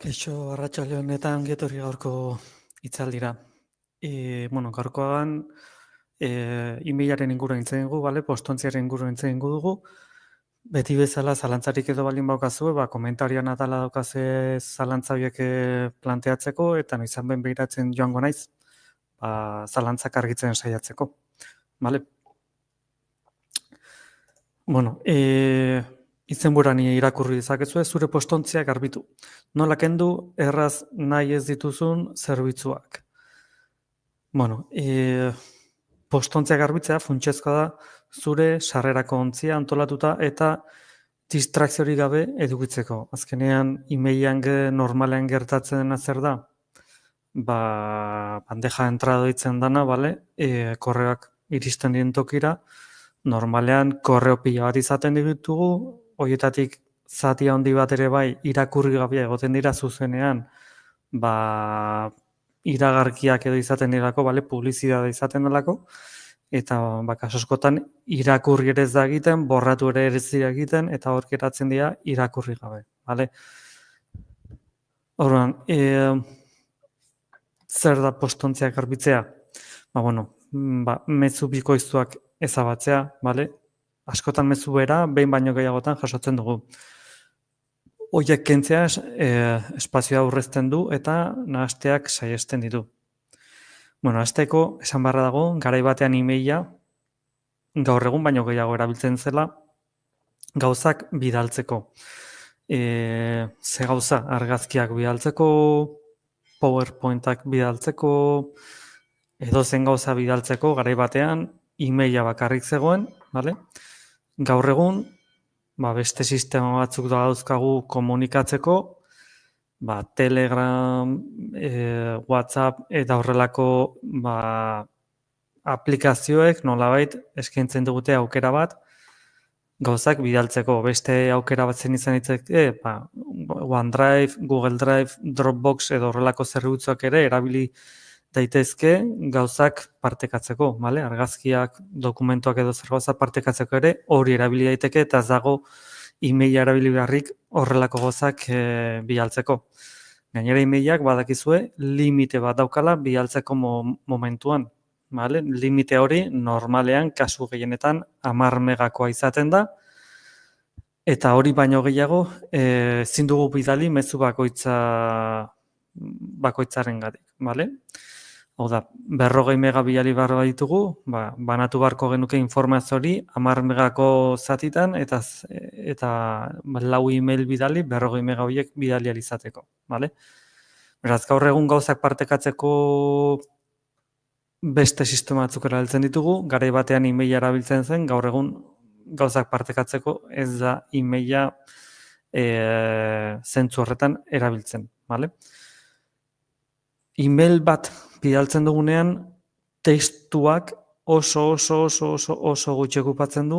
Kaixo, arratsalde honetan getorri gaurko hitzaldira. Gaurkoan emailaren inguruan hitz egingo dugu, bale? Postontziaren inguruan hitz egingo dugu. Beti bezala zalantzarik edo baldin baukazue, komentarioan atala daukaze zalantza horiek planteatzeko eta izan ben behiratzen joango naiz, zalantzak argitzen saiatzeko. Bale? Izenburuan irakurri dezakezue zure postontziak garbitu. Nola kendu erraz nahi ez dituzun zerbitzuak. Postontziak garbitzea funtsezkoa da zure sarrerako ontzia antolatuta eta distrakziorik gabe edukitzeko. Azkenean, emailean normalean gertatzen dena zer da? Bandeja entrada ditzen dana, bale? Korreoak iristen diren tokira, normalean korreo pila bat izaten ditugu, horietatik zati handi bat ere bai irakurri gabe egoten dira zuzenean, iragarkiak edo izaten dirako, bale, publizitatea izaten delako, eta kasu askotan irakurri ere ez da egiten, borratu ere ez dira egiten, eta hor geratzen dira irakurri gabe, bale? Orduan, zer da postontziak garbitzea? Mezu bikoiztuak ezabatzea, bale? Askotan mezu bera, behin baino gehiagotan jasotzen dugu. Horiek kentzea espazioa aurrezten du eta nahasteak saihesten ditu. Hasteko, esan barra dago, garai batean emaila, gaur egun baino gehiago erabiltzen zela, gauzak bidaltzeko. Ze gauza, argazkiak bidaltzeko, PowerPointak bidaltzeko, edozen gauza bidaltzeko, garai batean, emaila bakarrik zegoen, bale? Gaur egun, beste sistema batzuk dauzkagu komunikatzeko, Telegram, WhatsApp eta horrelako aplikazioek nolabait eskaintzen dugute aukera bat gauzak bidaltzeko. Beste aukera bat zen izan ditzake, OneDrive, Google Drive, Dropbox edo horrelako zerbitzuak ere erabili daitezke gauzak partekatzeko, bale? Argazkiak, dokumentuak edo zer gauza partekatzeko ere hori erabili daiteke eta ez dago emaila erabili beharrik horrelako gauzak bidaltzeko. Gainera emailak badakizue limite bat daukala bidaltzeko momentuan, bale? Limite hori normalean kasu gehienetan 10 megakoa izaten da eta hori baino gehiago ezin dugu bidali mezu bakoitzarengatik, bale? Hau da, 40 mega bidali behar ditugu, banatu beharko genuke informazio hori 10 megako zatitan eta 4 email bidali 40 mega horiek bidali ahal izateko, bale? Beraz, gaur egun gauzak partekatzeko beste sistema batzuk erabiltzen ditugu, garai batean emaila erabiltzen zen, gaur egun gauzak partekatzeko ez da emaila zentzu horretan erabiltzen, bale? Email bat bidaltzen dugunean, testuak oso gutxi okupatzen du,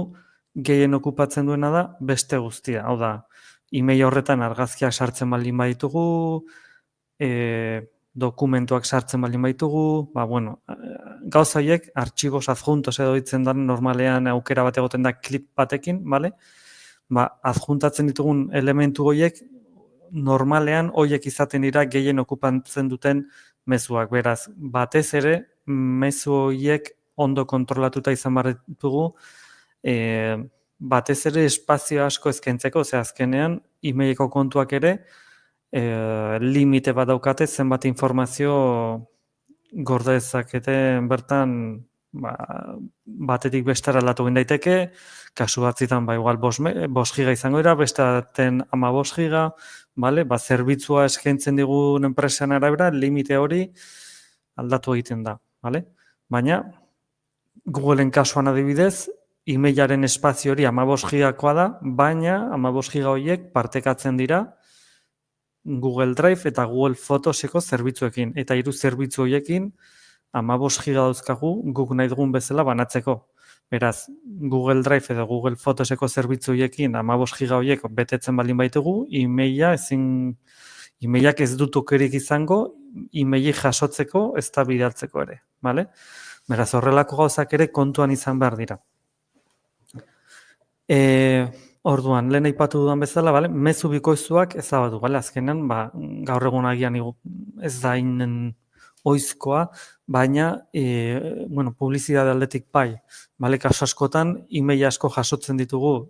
gehien okupatzen duena da beste guztia. Hau da, email horretan argazkiak sartzen baldin baditugu, dokumentuak sartzen baldin baditugu, gauza horiek, artxibos adjuntos edo ditzen da normalean aukera bat egoten da klip batekin, bale? Adjuntatzen ditugun elementu horiek, normalean horiek izaten dira gehien okupatzen duten mezuak. Beraz, batez ere, mezu horiek ondo kontrolatuta izan behar ditugu, batez ere espazio asko eskaintzeko, ze azkenean, emaileko kontuak ere, limite bat daukate zenbat informazio gorde dezakete bertan batetik bestera aldatu egin daiteke, kasu batzitan igual 5 giga izango dira, besteaten 15 giga, bale? Zerbitzua eskaintzen digun enpresan arabera, limite hori aldatu egiten da, bale? Baina, Googleen kasuan adibidez, emailaren espazio hori 15 gigakoa da, baina 15 giga horiek partekatzen dira Google Drive eta Google Photoseko zerbitzuekin. Eta 3 zerbitzu horiekin 15 giga dauzkagu guk nahi dugun bezala banatzeko. Beraz, Google Drive edo Google Photoseko zerbitzu horiekin 15 giga horiek betetzen baldin baitugu, emailak ez dut aukerik izango, emaili jasotzeko ez da bidaltzeko ere, bale? Beraz, horrelako gauzak ere kontuan izan behar dira. Orduan, lehen aipatu dudan bezala, bale, mezu bikoiztuak ezabatu, bale, azkenean, gaur egun agian ez da inen oizkoa, baina, bueno, publizitate aldetik bai, bale, kasu askotan, email asko jasotzen ditugu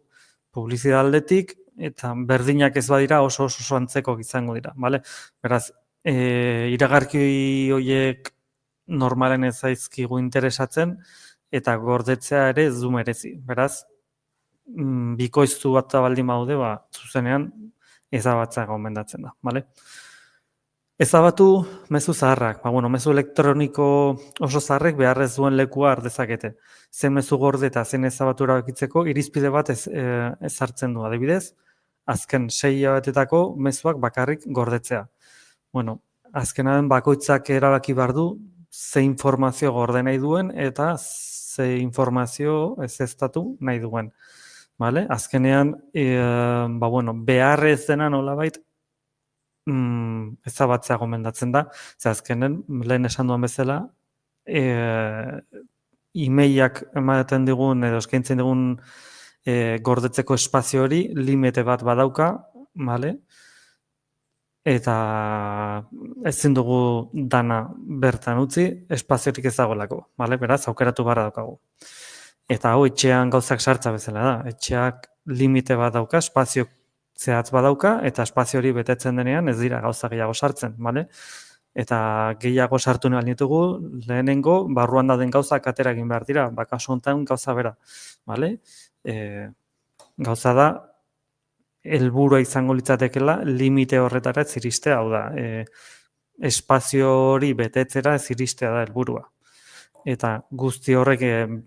publizitate aldetik, eta berdinak ez badira oso antzeko izango dira, bale? Beraz, iragarki horiek normalen ez zaizkigu interesatzen, eta gordetzea ere ez du merezi. Beraz, bikoiztu bat baldin baude, zuzenean ezabatzea gomendatzen da, bale? Ezabatu mezu zaharrak. Bueno, mezu elektroniko oso zaharrek beharrez duen lekua har dezakete. Zen mezu gorde eta zen ezabatu erabakitzeko irizpide bat ezartzen du, adibidez, azken 6 hilabetetako mezuak bakarrik gordetzea. Bueno, azkenaren bakoitzak erabaki behar du ze informazio gorde nahi duen eta ze informazio ezeztatu nahi duen. Vale? Azkenean, bueno, beharrez dena nolabait ezabatzea gomendatzen da, ze azkenen, lehen esan duan bezala, emailak ematen digun edo eskaintzen digun gordetzeko espazio hori limite bat badauka, vale? Eta ezin dugu dana bertan utzi, espaziorik ez dagoelako, vale? Beraz, aukeratu barra daukagu. Eta hau, etxean gauzak sartza bezala da. Etxeak limite bat dauka, espazio zehatz badauka, eta espazio hori betetzen denean ez dira gauza gehiago sartzen, bale? Eta gehiago sartu nahi ditugu, lehenengo, barruan dauden gauzak atera egin behar dira, kasu honetan gauza bera, bale? Gauza da, helburua izango litzatekela, limite horretara ez iristea, hau da, espazio hori betetzera ez iristea da helburua. Eta guzti horrek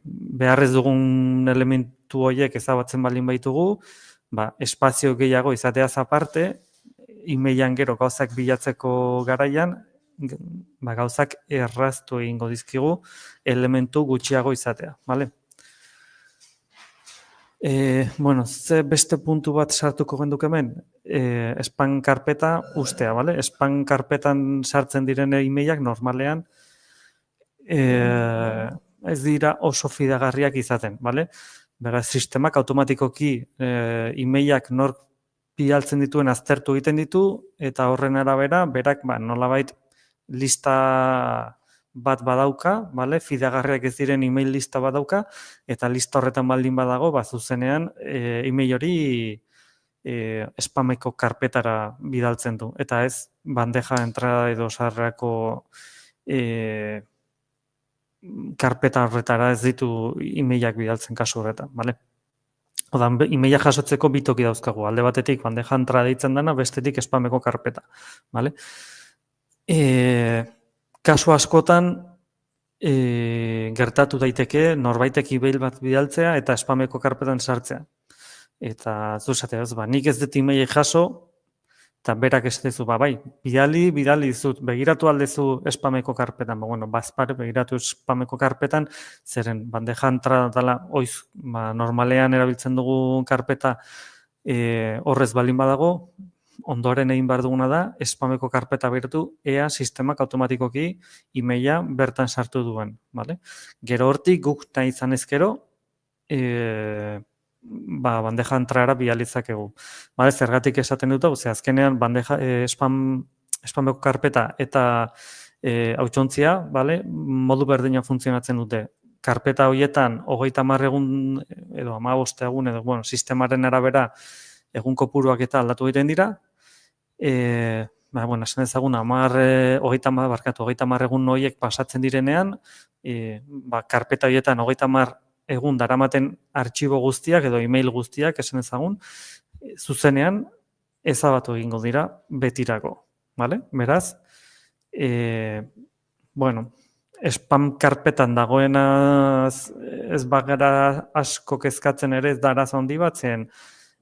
beharrez dugun elementu horiek ezabatzen baldin baitugu, espazio gehiago izateaz aparte, emailan gero gauzak bilatzeko garaian, gauzak erraztu egingo dizkigu elementu gutxiago izatea, bale? Bueno, ze beste puntu bat sartuko genduk hemen, spam karpeta ustea, bale? Spam karpetan sartzen diren emailak normalean ez dira oso fidagarriak izaten, bale? Beraz, sistemak automatikoki emailak nork bidaltzen dituen aztertu egiten ditu, eta horren arabera, berak nolabait lista bat badauka, bale? Fidagarriak ez diren email lista badauka, eta lista horretan baldin badago, zuzenean email hori spameko karpetara bidaltzen du. Eta ez, bandeja entrada edo sarrerako karpeta horretara ez ditu emailak bidaltzen kasu horretan, bale? Odan, emailak jasotzeko bi toki dauzkagu, alde batetik bandeja entrada deitzen dena, bestetik spameko karpeta, bale? Kasu askotan gertatu daiteke norbaitek email bat bidaltzea eta spameko karpetan sartzea. Eta zuzatea ez, nik ez dut emailek jaso, eta berak esatezu, bai, bidali dizut, begiratu aldezu spameko karpetan, bueno, bazpare, begiratu spameko karpetan, zeren bandeja entrada dela, oiz, normalean erabiltzen dugu karpeta horrez baldin badago, ondoren egin behar duguna da, spameko karpeta begiratu, ea sistemak automatikoki emaila bertan sartu duen, bale? Gero hortik guk nahi izan ezkero, bandeja entrara bidalitzakegu. Bale, zergatik esaten dut, azkenean bandeja spameko karpeta eta hautsontzia, bale, modu berdina funtzionatzen dute. Karpeta horietan 30 egun edo 15 egun edo, bueno, sistemaren arabera egun kopuruak eta aldatu egiten dira. Bueno, esan ezagun 30 egun horiek pasatzen direnean, karpeta horietan 30 egun daramaten artxibo guztiak edo email guztiak, esan ezagun, zuzenean ezabatu egingo dira betirako, bale? Beraz, bueno, spam karpetan dagoenaz ez bagara asko kezkatzen ere ez da arazo handi bat, zen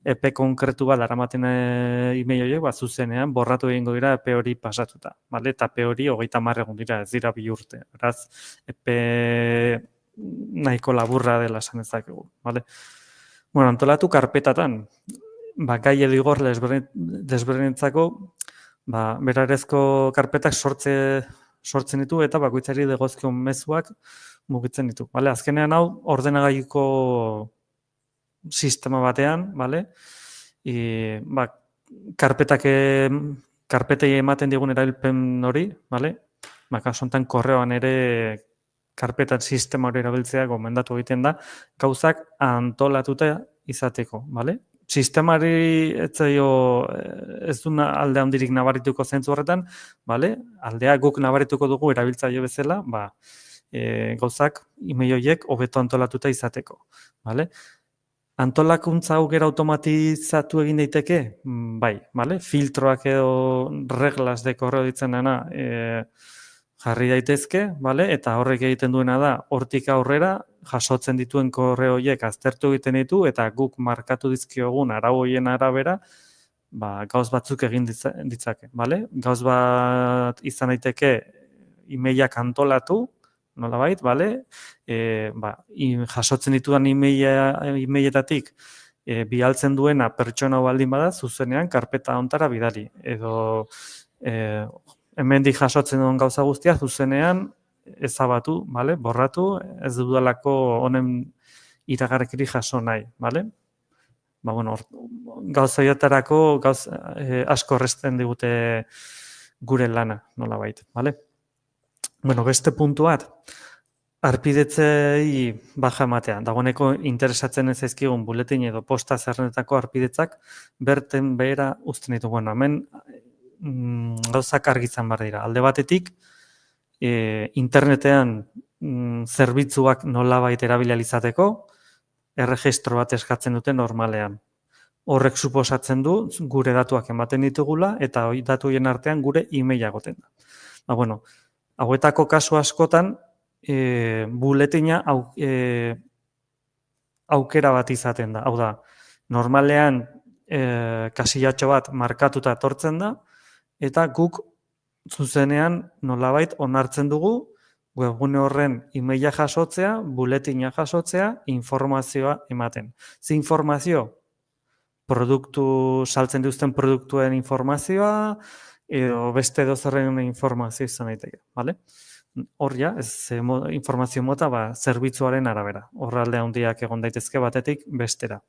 epe konkretu bat daramaten email horiek, zuzenean borratu egingo dira epe hori pasatuta, bale? Eta epe hori 30 egun dira, ez dira 2 urte. Beraz, epe nahiko laburra dela esan ezakegu, bale? Bueno, antolatu karpetatan, gai edo igor desberdinentzako, berarezko karpetak sortzen ditu eta bakoitzari dagozkion mezuak mugitzen ditu, bale? Azkenean hau ordenagailuko sistema batean, bale? Ba, karpetei ematen digun erabilpen hori, bale? Ba, kasu honetan korreoan ere karpetan sistema hori erabiltzea gomendatu egiten da, gauzak antolatuta izateko, bale? Sistemari ez du alde handirik nabarituko zentzu horretan, bale? Aldea guk nabarituko dugu erabiltzaile bezala, ba, gauzak email horiek hobeto antolatuta izateko, bale? Antolakuntza hau gero automatizatu egin daiteke? Bai, bale? Filtroak edo reglas de korreo ditzen dena jarri daitezke, bale? Eta horrek egiten duena da, hortik aurrera jasotzen dituen korreo horiek aztertu egiten ditu eta guk markatu dizkiogun arau horien arabera, ba, gauz batzuk egin ditzake, bale? Gauz bat izan daiteke emailak antolatu, nolabait, bale? Jasotzen ditudan emailetatik bialtzen duena pertsona baldin bada, zuzenean karpeta hontara bidali. Edo hemendik jasotzen duen gauza guztia, zuzenean ezabatu, bale? Borratu, ez dudalako honen iragarkiri jaso nahi, bale? Ba, bueno, gauza horietarako asko erresten digute gure lana, nolabait, bale? Bueno, beste puntu bat, arpidetzei baja ematea. Dagoeneko interesatzen ez zaizkigun buletin edo posta zerrendetako arpidetzak berten behera uzten ditu. Bueno, hemen gauzak argitzen behar dira. Alde batetik, internetean zerbitzuak nolabait erabili izateko, erregistro bat eskatzen dute normalean. Horrek suposatzen du gure datuak ematen ditugula eta datu horien artean gure emaila egoten da. Ba, bueno, hauetako kasu askotan, buletina aukera bat izaten da. Hau da, normalean kasillatxo bat markatuta etortzen da, eta guk zuzenean nolabait onartzen dugu webgune horren emaila jasotzea, buletina jasotzea, informazioa ematen. Ze informazio? Saltzen dituzten produktuen informazioa, edo beste edozerren informazio izan daiteke, bale? Hor ja, ez informazio mota, zerbitzuaren arabera. Horralde handiak egon daitezke batetik bestera.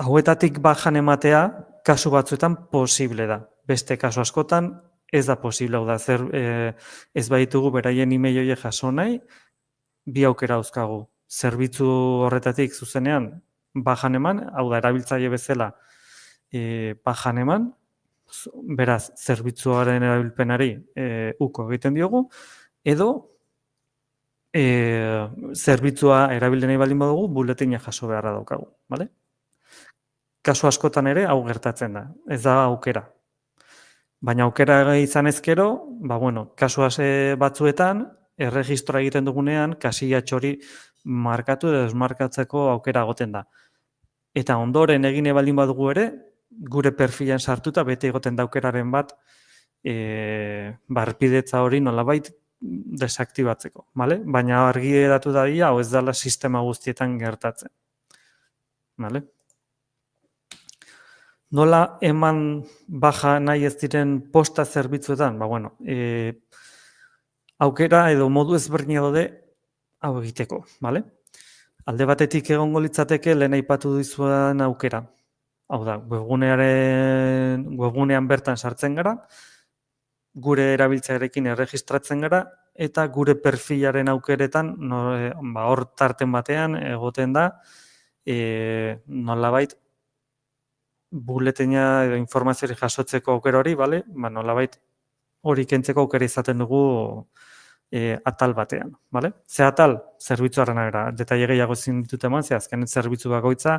Hauetatik bajan ematea, kasu batzuetan posible da. Beste kasu askotan ez da posible, hau da, ez baitugu beraien email horiek jaso nahi, bi aukera dauzkagu. Zerbitzu horretatik zuzenean bajan eman, hau da, erabiltzaile bezala bajan eman, beraz, zerbitzuaren erabilpenari uko egiten diogu, edo zerbitzua erabiltzen nahi baldin badugu, buletina jaso beharra daukagu, bale? Kasu askotan ere hau gertatzen da, ez da aukera. Baina aukera izan ezkero, ba bueno, kasu batzuetan erregistroa egiten dugunean kasillatxo hori markatu edo desmarkatzeko aukera egoten da. Eta ondoren egin baldin badugu ere, gure perfilan sartuta bete egoten da aukeraren bat arpidetza hori nolabait desaktibatzeko, bale? Baina argi geratu da hau ez dela sistema guztietan gertatzen. Bale? Nola eman baja nahi ez diren posta zerbitzuetan? Ba, bueno, aukera edo modu ezberdina daude hau egiteko, bale? Alde batetik egongo litzateke lehen aipatu dizudan aukera. Hau da, webgunean bertan sartzen gara, gure erabiltzaileekin erregistratzen gara, eta gure perfilaren aukeretan, hor tarten batean egoten da, nolabait buletina edo informazioa jasotzeko aukera hori, bale? Ba, nolabait hori kentzeko aukera izaten dugu atal batean, bale? Ze atal, zerbitzuaren arabera, detaile gehiago ezin ditut eman, ze azkenean zerbitzu bakoitza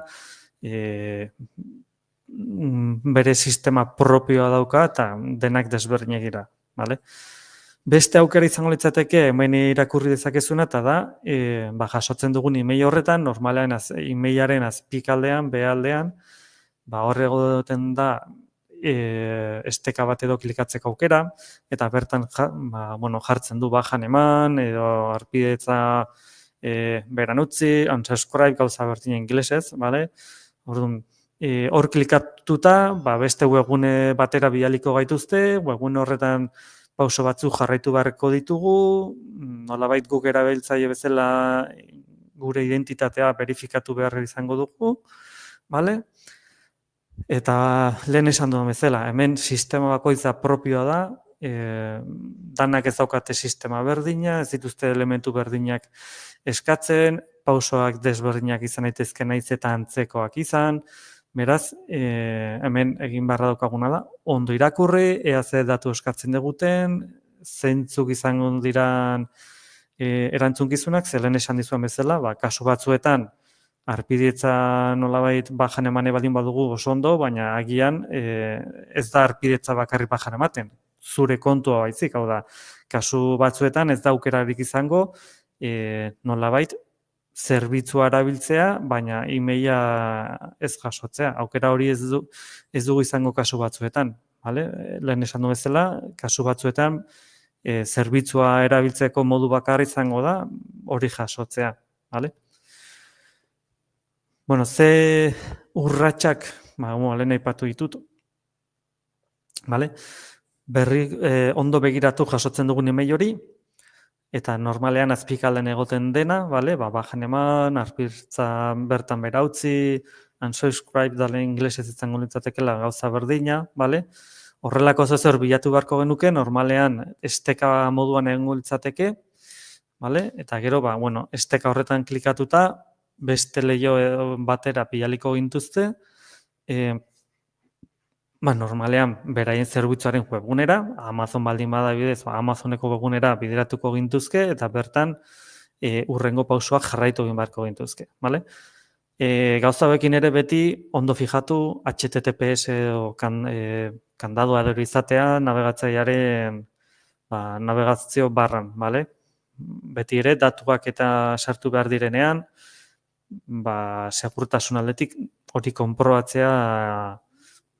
bere sistema propioa dauka eta denak desberdinak dira, bale? Beste aukera izango litzateke hemen irakurri dezakezuna eta da, jasotzen dugun email horretan, normalean emailaren azpikaldean, behaldean, hor egoten da esteka bat edo klikatzeko aukera, eta bertan jartzen du bajan eman, edo arpidetza beran utzi, unsubscribe gauza bertin ingelesez, bale? Orduan, hor klikatuta, beste webgune batera bidaliko gaituzte, webgune horretan pauso batzuk jarraitu beharko ditugu, nolabait guk erabiltzaile bezala gure identitatea verifikatu behar izango dugu, bale? Eta lehen esan duen bezala, hemen sistema bakoitza propioa da, danak ez daukate sistema berdina, ez dituzte elementu berdinak eskatzen, pausoak desberdinak izan daitezke naiz eta antzekoak izan, beraz, hemen egin beharra daukaguna da, ondo irakurri, ea ze datu eskatzen diguten, zeintzuk izango diran erantzunkizunak, ze lehen esan dizuen bezala, kasu batzuetan, arpidetza nolabait bajan emane baldin badugu oso ondo, baina agian ez da arpidetza bakarrik bajan ematen. Zure kontua baizik, hau da, kasu batzuetan ez da aukerarik izango nolabait zerbitzua erabiltzea, baina e-maila ez jasotzea. Aukera hori ez dugu izango kasu batzuetan. Vale? Lehen esan du bezala, kasu batzuetan zerbitzua erabiltzeko modu bakarra izango da hori jasotzea. Vale? Bueno, ze urratsak, lehen aipatu ditut, vale? Berri ondo begiratu jasotzen dugun email hori, eta normalean azpikalden egoten dena, vale? Bajan eman, arpidetza bertan bera utzi, unsubscribe dale inglesez izango litzatekela gauza berdina, vale? Horrelako zer bilatu beharko genuke, normalean esteka moduan egongo litzateke, vale? Eta gero, esteka horretan klikatuta, beste leiho batera pilaliko gintuzte, normalean beraien zerbitzuaren webgunera, Amazon baldin bada bidez, Amazoneko webgunera bideratuko gintuzke, eta bertan urrengo pausoak jarraitu egin beharko gintuzke. Vale? Gauza bekin ere beti ondo fijatu HTTPS edo kandadua edo izatea navegatzailearen navegazio barran. Vale? Beti ere datuak eta sartu behar direnean, segurtasun aldetik hori konprobatzea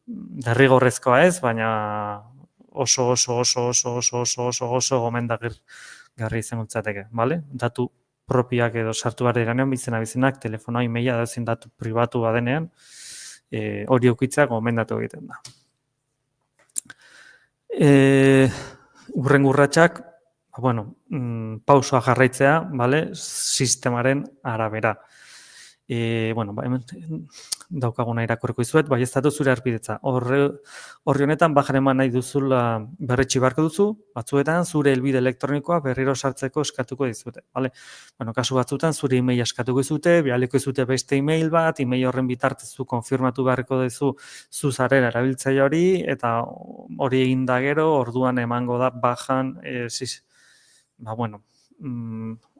derrigorrezkoa ez, baina oso gomendagarri izango litzateke, bale? Datu propioak edo sartu behar direnean, bizenak, telefonoa, e-maila, edozein datu pribatu badenean, hori edukitzea gomendatu egiten da. Hurrengo urratsak, pausoa jarraitzea, bale? Sistemaren arabera. Hemen daukaguna irakurriko izuet, baieztatu zure arpidetza. Horri honetan, bajan eman nahi duzula berretxi beharko duzu, batzuetan zure helbide elektronikoa berriro sartzeko eskatuko dizute. Kasu batzuetan zure e-mail eskatuko dizute, bidaliko dizute beste e-mail bat, e-mail horren bitartez zu konfirmatu beharko duzu zu zarela erabiltzaile hori, eta hori egin da gero, orduan emango da bajan,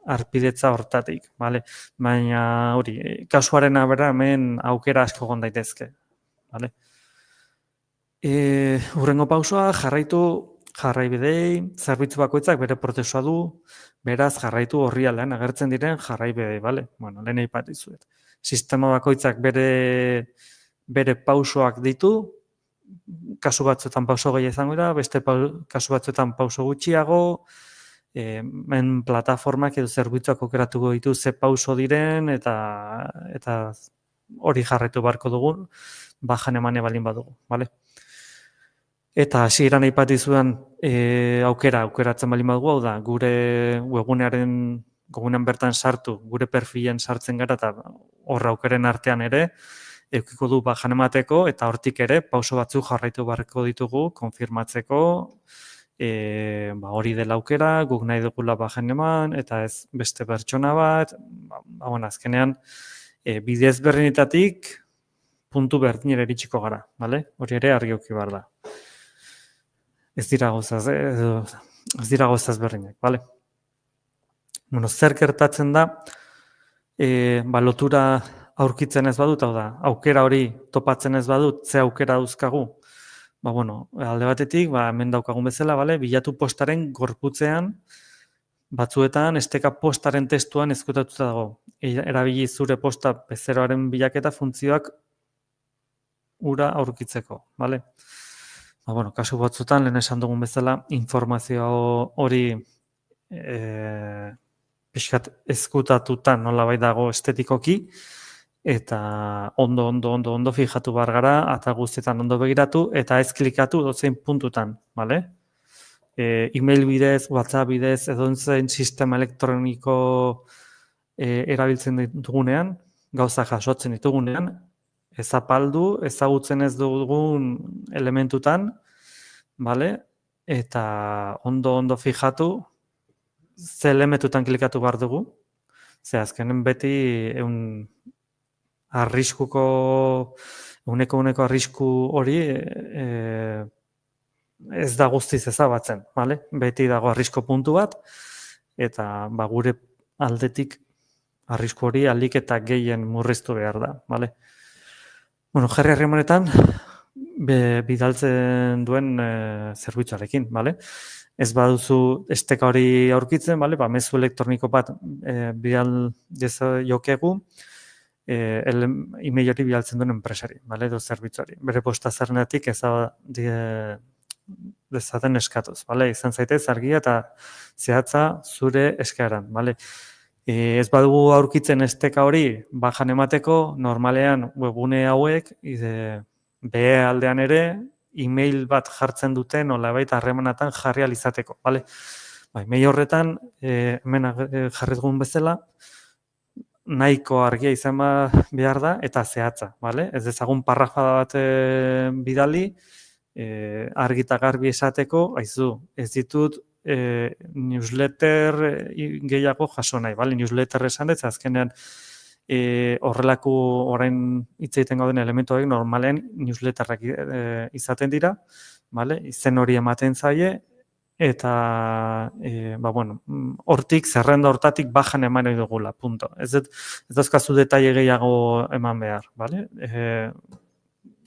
arpidetza hortatik, bale? Baina hori, kasuaren abera hemen aukera asko egon daitezke, bale? Hurrengo pausoa, jarraibidei, zerbitzu bakoitzak bere prozesua du, beraz jarraitu orrialdean agertzen diren jarraibidei, bale? Lehen aipatu dizuet. Sistema bakoitzak bere pausoak ditu, kasu batzuetan pauso gehiago izango dira, beste kasu batzuetan pauso gutxiago, men plataformak edo zerbitzuak aukeratuko ditu ze pauso diren eta hori jarraitu beharko dugu, bajan emane baldin badugu, bale? Eta hasieran aipatu dizudan aukeratzen baldin badugu, hau da, gure webgunean bertan sartu, gure perfilen sartzen gara eta horra aukeren artean ere, edukiko du bajan emateko eta hortik ere pauso batzuk jarraitu beharko ditugu konfirmatzeko, hori dela aukera, guk nahi dugula bajan eman, eta ez beste pertsona bat, azkenean, bidez berdinetatik puntu berdinera iritsiko gara, bale? Hori ere argi eduki behar da. Ez dira gauzaz berdinak, bale? Zer gertatzen da, lotura aurkitzen ez badut, hau da, aukera hori topatzen ez badut, ze aukera dauzkagu, alde batetik, hemen daukagun bezala, bilatu postaren gorputzean, batzuetan, esteka postaren testuan ezkutatuta dago. Erabili zure posta bezeroaren bilaketa funtzioak ura aurkitzeko, bale? Kasu batzuetan, lehen esan dugun bezala, informazio hori pixkat ezkutatuta nolabait dago estetikoki, eta ondo fijatu behar gara, eta guztietan ondo begiratu, eta ez klikatu dozein puntutan, bale? E-mail bidez, WhatsApp bidez, edo zen sistema elektroniko erabiltzen ditugunean, gauza jasotzen ditugunean, ezapaldu, ezagutzen ez dugun elementutan, vale? Eta ondo fijatu, ze elementutan klikatu behar dugu, ze azkenen beti uneko arrisku hori ez da guztiz ezabatzen, vale? Beti dago arrisku puntu bat, eta gure aldetik arrisku hori ahalik eta gehien murriztu behar da, vale? Bueno, jarri harremanetan bidaltzen duen zerbitzuarekin, vale? Ez baduzu esteka hori aurkitzen, vale? Mezu elektroniko bat bidal jokegu, email hori bidaltzen duen enpresari, vale? Edo zerbitzuari. Bere posta zernetik dezaten eskatuz, vale? Izan zaitez argia eta zehatza zure eskaeran, vale? Ez badugu aurkitzen esteka hori bajan emateko, normalean webgune hauek, behe aldean ere, email bat jartzen duten nolabait harremanatan jarri alizateko, vale? Email horretan, hemen jarri dugun bezala, nahiko argia izan behar da eta zehatza, vale? Ez dezagun parrafada bat bidali, argi eta garbi esateko, aizu, ez ditut newsletter gehiago jaso nahi, bale? Newsletter esan dut, azkenean horrelako orain hitz egiten gauden elementuak normalen newsletterrak izaten dira, bale? Izen hori ematen zaie, eta hortik, zerrenda hortatik bajan eman nahi dugula, punto. Ez dauzkazu detaile gehiago eman behar, bale?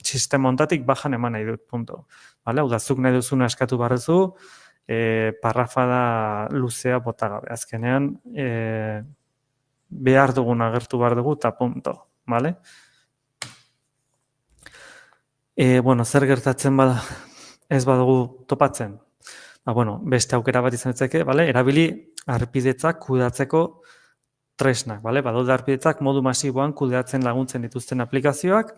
Sistema hontatik bajan eman nahi dut, punto. Bale? Hau da, zuk nahi duzuna eskatu barrezu, parrafada luzea bota gabe. Azkenean, behar dugun agertu behar dugu, eta punto. Bale? Zer gertatzen bada ez badugu topatzen? Beste aukera bat izan ditzake, erabili harpidetzak kudeatzeko tresnak. Badaude harpidetzak modu masiboan kudeatzen laguntzen dituzten aplikazioak,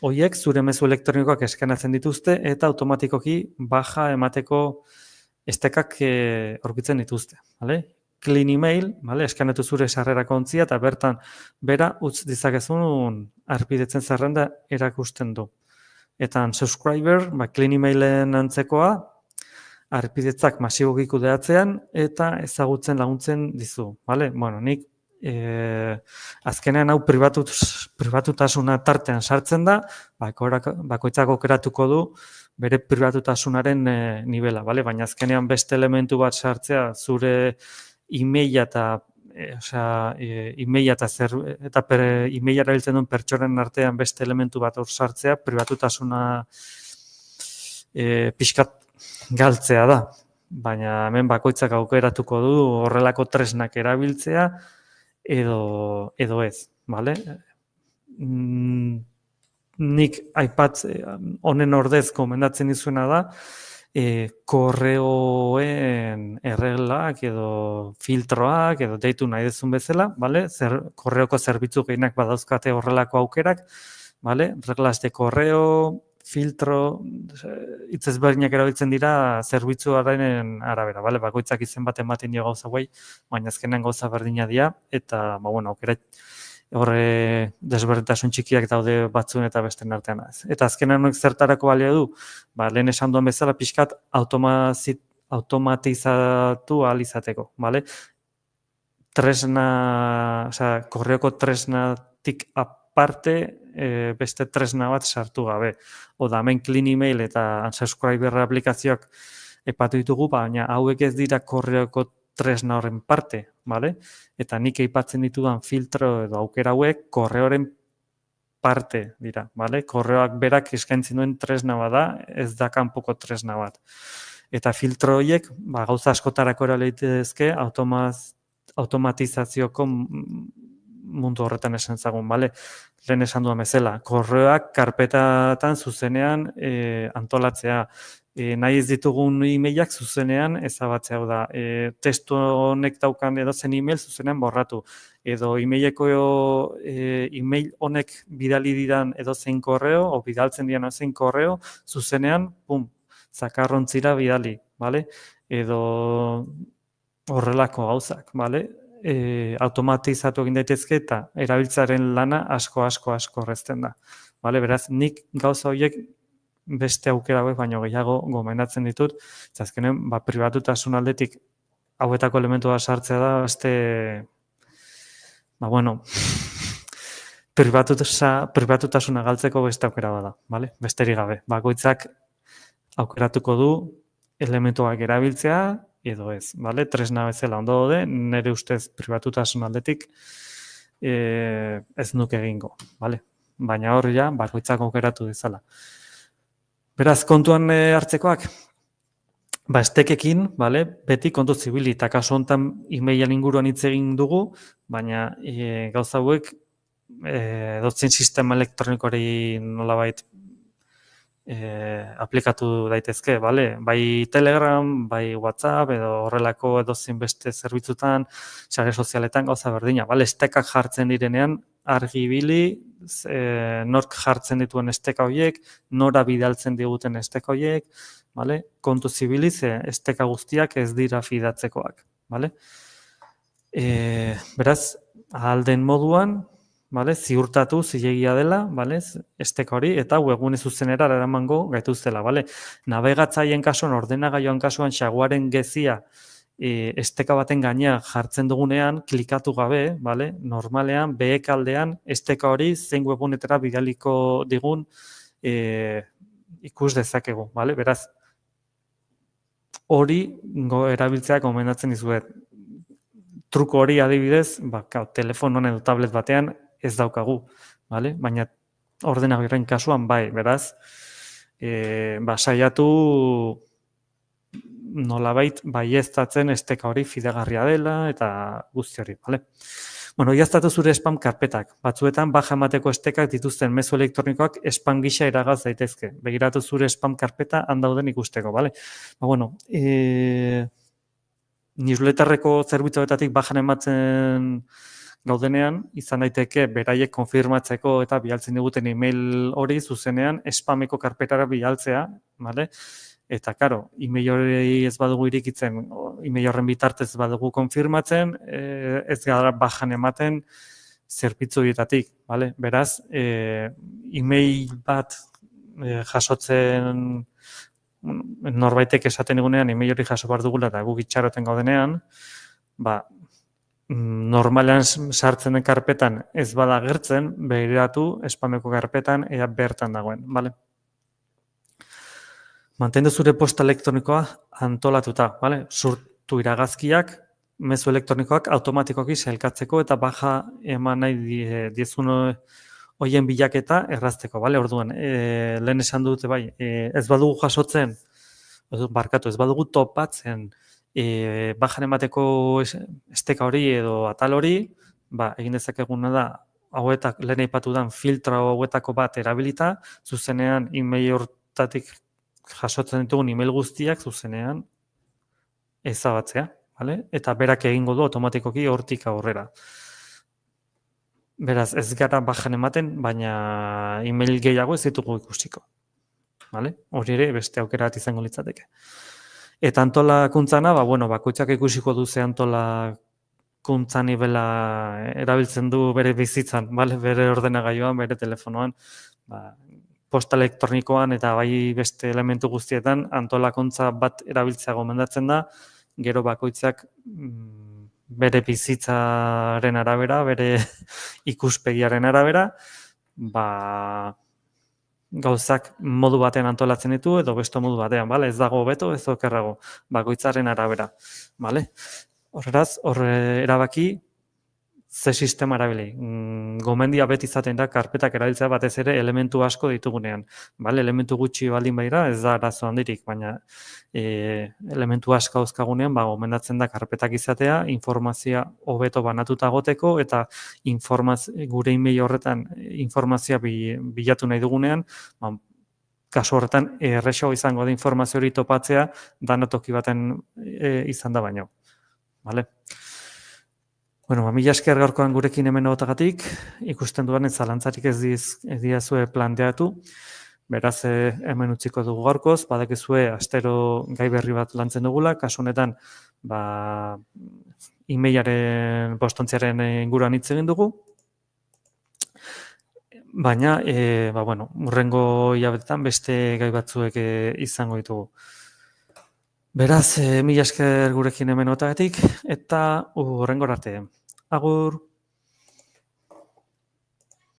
horiek zure mezu elektronikoak eskanatzen dituzte eta automatikoki baja emateko estekak aurkitzen dituzte. Clean email, eskanatu zure sarrerako ontzia eta bertan bera utz dizakezun harpidetzen zerrenda erakusten du. Eta unsubscriber, clean emailen antzekoa, harpidetzak masiboki kudeatzean eta ezagutzen laguntzen dizu. Nik azkenean hau pribatutasuna tartean sartzen da, bakoitzak aukeratuko du bere pribatutasunaren nivela, baina azkenean beste elementu bat sartzea zure emaila eta emaila eta emaila erabiltzen duen pertsonen artean beste elementu bat hor sartzea pribatutasuna pixkat galtzea da, baina hemen bakoitzak aukeratuko du horrelako tresnak erabiltzea edo ez, bale? Nik honen ordez gomendatzen dizuena da, korreoen erreglak edo filtroak edo deitu nahi dezun bezala, bale? Korreoko zerbitzu gehienak badauzkate horrelako aukerak, bale? Reglas de korreo, filtro, hitz ezberdinak erabiltzen dira zerbitzuaren arabera, bale? Bakoitzak izen bat ematen dio gauza guai, baina azkenean gauza berdina dira, eta, aukera horre desberdintasun txikiak daude batzuen eta besten artean ez. Eta azkenean honek zertarako balio du, lehen esan duen bezala pixkat automatizatu ahal izateko, bale? Korreoko tresnatik aparte beste tresna bat sartu gabe. Oda, hemen clean email eta unsubscriber aplikazioak epatu ditugu, baina hauek ez dira korreoko tresna horren parte, bale? Eta nik aipatzen ditudan filtro edo aukera hauek korreoren parte dira, bale? Korreoak berak eskaintzen duen tresna bada, ez da kanpoko tresna bat. Eta filtro horiek, gauza askotarako erabiltzezke automatizazioko mundu horretan esan zagun, bale? Lehen esan duan bezala, korreoak karpetatan zuzenean antolatzea, nahi ez ditugun emailak zuzenean ezabatzea da, testu honek daukan edo zen email zuzenean borratu, edo email honek bidali diran edo zein korreo, o bidaltzen dian zein korreo, zuzenean, zakarrontzira bidali, bale? Edo horrelako gauzak, bale? automatizatu egin daitezke eta erabiltzaren lana asko errazten da. Vale, beraz, nik gauza horiek beste aukera hauek baino gehiago gomendatzen ditut, eta azkenen, pribatutasun aldetik hauetako elementua sartzea da, pribatutasuna galtzeko beste aukera bada, vale? Besterik gabe. Bakoitzak aukeratuko du elementuak erabiltzea edo ez, vale? Tresna bezala ondo daude, nire ustez pribatutasun aldetik ez nuke egingo, vale? Baina hor ja, bakoitzak aukeratu dezala. Beraz, kontuan hartzekoak, estekekin, vale? Beti kontu zibili, eta kasu honetan e-mailen inguruan hitz egin dugu, baina gauza hauek edozein sistema elektronikoari nolabait aplikatu daitezke, vale? Bai Telegram, bai WhatsApp edo horrelako edozein beste zerbitzutan, sare sozialetan gauza berdina, vale? Estekak jartzen direnean argi ibili, nork jartzen dituen esteka horiek, nora bidaltzen diguten esteka horiek, vale? Kontu zibiliz, esteka guztiak ez dira fidatzekoak, vale? Beraz, ahal den moduan, vale? Ziurtatu zilegia dela, vale? Esteka hori, eta webgune zuzenera eramango gaituztela, vale? Navegatzaileen kasuan, ordenagailuan kasuan, xaguaren gezia esteka baten gainean jartzen dugunean, klikatu gabe, vale? Normalean, behek aldean, esteka hori zein webgunetara bidaliko digun ikus dezakegu, vale? Beraz, hori erabiltzea gomendatzen dizuet. Truko hori adibidez, telefonoan edo tablet batean ez daukagu, vale? Baina ordenagailuaren kasuan bai, beraz, saiatu nolabait baieztatzen esteka hori fidagarria dela eta guzti hori, vale? Bueno, iaztatu zure spam karpetak. Batzuetan baja emateko estekak dituzten mezu elektronikoak spam gisa eragaz daitezke. Begiratu zure spam karpeta handauden ikusteko, vale? Newsletterreko zerbitzuetatik bajan ematzen gaudenean, izan daiteke beraiek konfirmatzeko eta bidaltzen diguten email hori zuzenean spameko karpetara bidaltzea, vale? Eta, karo, email hori ez badugu irikitzen, email horren bitartez badugu konfirmatzen, ez gara bajan ematen zerbitzu horietatik, vale? Beraz, email bat jasotzen norbaitek esaten egunean email hori jaso behar dugula eta guk itxaroten gaudenean, normalean sartzen den karpetan ez bada agertzen, begiratu spameko karpetan ea bertan dagoen, vale? Mantendu zure posta elektronikoa antolatuta, vale? Sortu iragazkiak, mezu elektronikoak automatikoki sailkatzeko eta baja eman nahi diezun horien bilaketa errazteko, vale? Orduan, lehen esan dute bai, ez badugu jasotzen, ez badugu topatzen bajan emateko esteka hori edo atal hori, egin dezakeguna da, hauetak lehen aipatu den filtro hauetako bat erabilita, zuzenean email hortatik jasotzen ditugun email guztiak zuzenean ezabatzea, vale? Eta berak egingo du automatikoki hortik aurrera. Beraz, ez gara bajan ematen, baina email gehiago ez ditugu ikusiko. Vale? Hori ere beste aukera bat izango litzateke. Eta antolakuntzana, bakoitzak ikusiko du ze antolakuntza nibela erabiltzen du bere bizitzan, vale? Bere ordenagailuan, bere telefonoan, posta elektronikoan eta bai beste elementu guztietan antolakuntza bat erabiltzea gomendatzen da, gero bakoitzak bere bizitzaren arabera, bere ikuspegiaren arabera, gauzak modu batean antolatzen ditu edo beste modu batean, bale? Ez dago hobeto, ez okerrago, bakoitzaren arabera, bale? Horretaz, erabaki ze sistema erabili. Gomendia beti izaten da karpetak erabiltzea batez ere elementu asko ditugunean. Bale, elementu gutxi baldin baira, ez da arazo handirik, baina elementu asko dauzkagunean gomendatzen da karpetak izatea, informazioa hobeto banatuta egoteko eta gure email horretan informazioa bilatu nahi dugunean, kasu horretan errazago izango da informazio hori topatzea danatoki baten izan da baino. Vale? Mila esker gaurkoan gurekin hemen egotagatik, ikusten duan ez zalantzarik ez diazue planteatu, beraz hemen utziko dugu gaurkoz, badakizue astero gai berri bat lantzen dugula, kasu honetan emailaren postontziaren inguruan hitz egin dugu. Baina, hurrengo hilabetetan beste gai batzuek izango ditugu. Beraz, mila esker gurekin hemen otagatik, eta hurrengora arte. Agur!